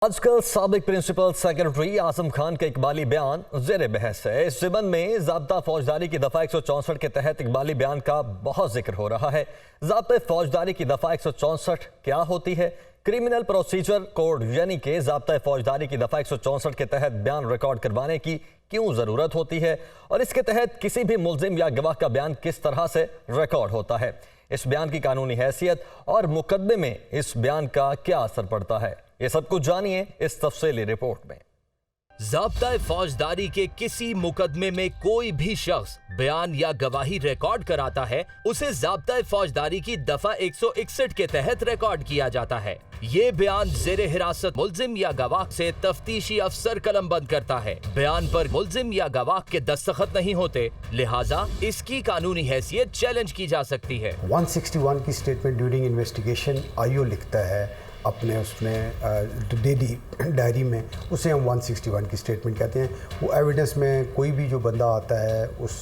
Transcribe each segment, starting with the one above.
आजकल साबिक principal secretary Azam Khan का इकबाली बयान ज़ेर बहस है। इस ज़िमन में ज़ाब्ता फौजदारी की दफ़ा 164 के तहत इकबाली बयान का बहुत जिक्र हो रहा है। ज़ाब्ता फौजदारी की दफ़ा 164 क्या होती है? क्रिमिनल प्रोसीजर कोड यानी कि ज़ाब्ता फौजदारी की दफ़ा 164 के तहत बयान रिकॉर्ड करवाने की क्यों ज़रूरत होती है और इसके तहत किसी भी मुल्जिम या गवाह का बयान किस तरह से रिकॉर्ड होता है? इस बयान की कानूनी हैसियत और मुकदमे में इस बयान का क्या असर पड़ता है, ये सब कुछ जानिए इस तफसीली रिपोर्ट में। ज़ाब्ता फौजदारी के किसी मुकदमे में कोई भी शख्स बयान या गवाही रिकॉर्ड कराता है, उसे ज़ाब्ता फौजदारी की दफा 161 के तहत रिकॉर्ड किया जाता है। ये बयान ज़ेरे हिरासत मुल्जिम या गवाह से तफ्तीशी अफसर कलमबंद करता है। बयान पर मुल्जिम या गवाह के दस्तखत नहीं होते, लिहाजा इसकी कानूनी हैसियत चैलेंज की जा सकती है। 161 की स्टेटमेंट ड्यूरिंग इन्वेस्टिगेशन आईओ लिखता है अपने उसमें डेली डायरी में, उसे हम 161 की स्टेटमेंट कहते हैं। वो एविडेंस में कोई भी जो बंदा आता है उस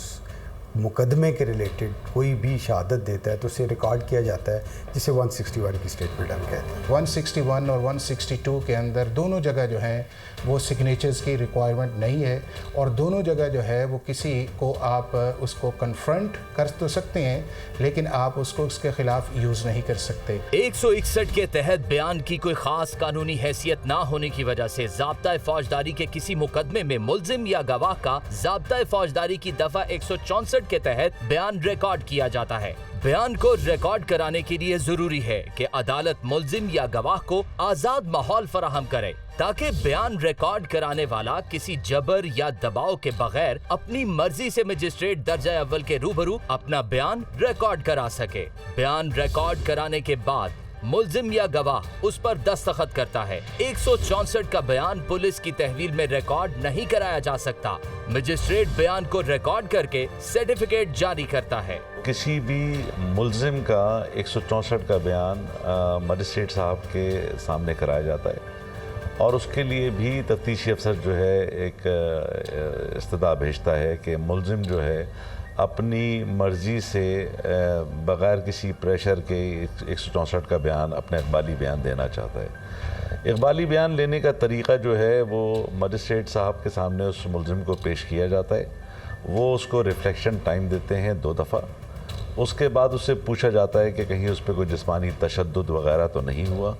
मुकदमे के रिलेटेड कोई भी शहादत देता है तो उसे रिकॉर्ड किया जाता है, जिसे 161 की स्टेटमेंट हम कहते हैं। 161 और 162 के अंदर दोनों जगह जो है वो सिग्नेचर्स की रिक्वायरमेंट नहीं है और दोनों जगह जो है वो किसी को आप उसको कन्फ्रंट कर तो सकते हैं, लेकिन आप उसको उसके खिलाफ यूज़ नहीं कर सकते। 161 के तहत बयान की कोई खास कानूनी हैसियत ना होने की वजह से ज़ाब्ता फौजदारी के किसी मुकदमे में मुल्जिम या गवाह का ज़ाब्ता फौजदारी की दफा 164 के तहत बयान रिकॉर्ड किया जाता है। बयान को रिकॉर्ड कराने के लिए जरूरी है कि अदालत मुल्जिम या गवाह को आजाद माहौल फराहम करे ताकि बयान रिकॉर्ड कराने वाला किसी जबर या दबाव के बगैर अपनी मर्जी से मजिस्ट्रेट दर्जा अव्वल के रूबरू अपना बयान रिकॉर्ड करा सके। बयान रिकॉर्ड कराने के बाद मुल्जिम या गवाह उस पर दस्तखत करता है। 164 का बयान पुलिस की तहवील में रिकॉर्ड नहीं कराया जा सकता। मजिस्ट्रेट बयान को रिकॉर्ड करके सर्टिफिकेट जारी करता है। किसी भी मुल्जिम का 164 का बयान मजिस्ट्रेट साहब के सामने कराया जाता है और उसके लिए भी तफ्तीशी अफसर जो है एक इस्तदा भेजता है कि मुल्जिम जो है अपनी मर्ज़ी से बग़ैर किसी प्रेशर के 164 का बयान अपना इकबाली बयान देना चाहता है। इकबाली बयान लेने का तरीक़ा जो है वो मजिस्ट्रेट साहब के सामने उस मुल्जिम को पेश किया जाता है। वो उसको रिफ्लेक्शन टाइम देते हैं 2 दफ़ा। उसके बाद उससे पूछा जाता है कि कहीं उस पर कोई जिस्मानी तशद्दुद वग़ैरह तो नहीं हुआ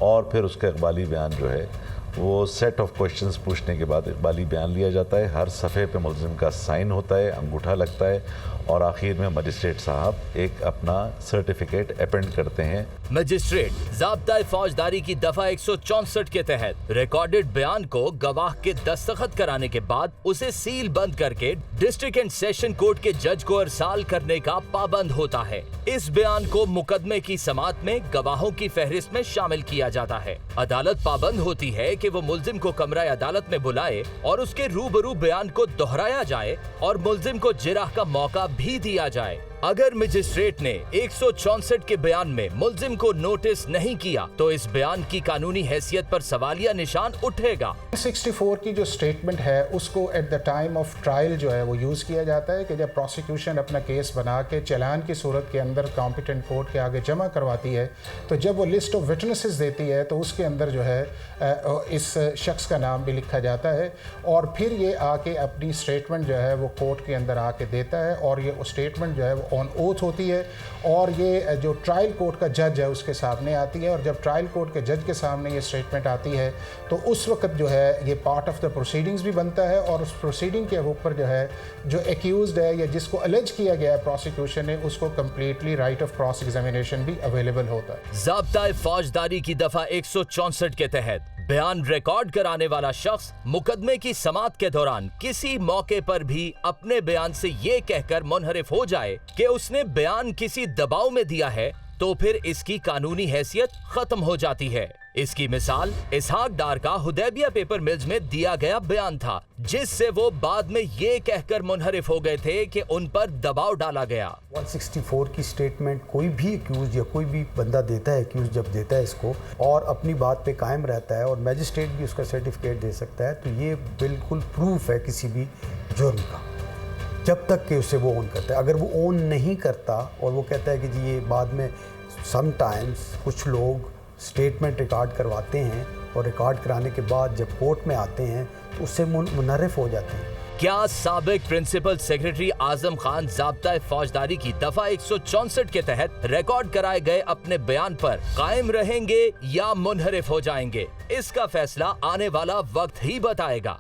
और फिर उसका इकबाली बयान जो है वो सेट ऑफ क्वेश्चंस पूछने के बाद इकबाली बयान लिया जाता है। हर सफ़े पे मुल्जिम का साइन होता है, अंगूठा लगता है और आखिर में मजिस्ट्रेट साहब एक अपना सर्टिफिकेट अपेंड करते हैं। मजिस्ट्रेट ज़ाब्ता फौजदारी की दफा 164 के तहत रिकॉर्डेड बयान को गवाह के दस्तखत कराने के बाद उसे सील बंद करके डिस्ट्रिक्ट एंड सेशन कोर्ट के जज को अरसाल करने का पाबंद होता है। इस बयान को मुकदमे की समाअत में गवाहों की फहरिस्त में शामिल किया जाता है। अदालत पाबंद होती है कि वो मुल्जिम को कमरा अदालत में बुलाए और उसके रूबरू बयान को दोहराया जाए और मुल्जिम को जिराह का मौका भी दिया जाए। अगर मजिस्ट्रेट ने 164 के बयान में मुल्जिम को नोटिस नहीं किया तो इस बयान की कानूनी हैसियत पर सवालिया निशान उठेगा। 64 की जो स्टेटमेंट है उसको at the time of trial जो है वो यूज़ किया जाता है कि जब प्रोसिक्यूशन अपना केस बना के चालान की सूरत के अंदर कॉम्पिटेंट कोर्ट के आगे जमा करवाती है तो जब वो लिस्ट ऑफ विटनेसेस देती है तो उसके अंदर जो है इस शख्स का नाम भी लिखा जाता है और फिर ये आके अपनी स्टेटमेंट जो है वो कोर्ट के अंदर आके देता है और ये स्टेटमेंट जो है वो ऑन ओथ होती है और ये जो ट्रायल कोर्ट का जज है उसके सामने आती है और जब ट्रायल कोर्ट के जज के सामने ये स्टेटमेंट आती है तो उस वक्त जो है ये पार्ट ऑफ द प्रोसीडिंग्स भी बनता है और उस प्रोसीडिंग के ऊपर जो है जो एक्यूज्ड है या जिसको अलेज किया गया है प्रोसिक्यूशन ने उसको completely right of cross examination भी अवेलेबल होता है। ज़ाब्ता फौजदारी की दफा 164 के तहत बयान रिकॉर्ड कराने वाला शख्स मुकदमे की समाअत के दौरान किसी मौके पर भी अपने बयान से ये कहकर मुनहरिफ हो जाए कि उसने बयान किसी दबाव में दिया है तो फिर इसकी कानूनी हैसियत खत्म हो जाती है। इसकी मिसाल इसहाक डार का हुदैबिया पेपर मिल्स में दिया गया बयान था, जिससे वो बाद में ये कहकर मुनहरिफ हो गए थे कि उन पर दबाव डाला गया। 164 की स्टेटमेंट कोई भी एक्यूज या कोई भी बंदा देता है, एक्यूज जब देता है इसको और अपनी बात पे कायम रहता है और मैजिस्ट्रेट भी उसका सर्टिफिकेट दे सकता है तो ये बिल्कुल प्रूफ है किसी भी जुर्म का, जब तक कि उसे वो ऑन करता है। अगर वो ऑन नहीं करता और वो कहता है कि जी ये बाद में समटाइम्स कुछ लोग स्टेटमेंट रिकॉर्ड करवाते हैं اور ریکارڈ کرانے کے بعد جب کورٹ میں آتے ہیں تو اس سے منحرف ہو جاتے ہیں۔ کیا سابق پرنسپل سیکرٹری اعظم خان ضابطۂ فوجداری کی دفعہ 164 کے تحت ریکارڈ کرائے گئے اپنے بیان پر قائم رہیں گے یا منحرف ہو جائیں گے؟ اس کا فیصلہ آنے والا وقت ہی بتائے گا۔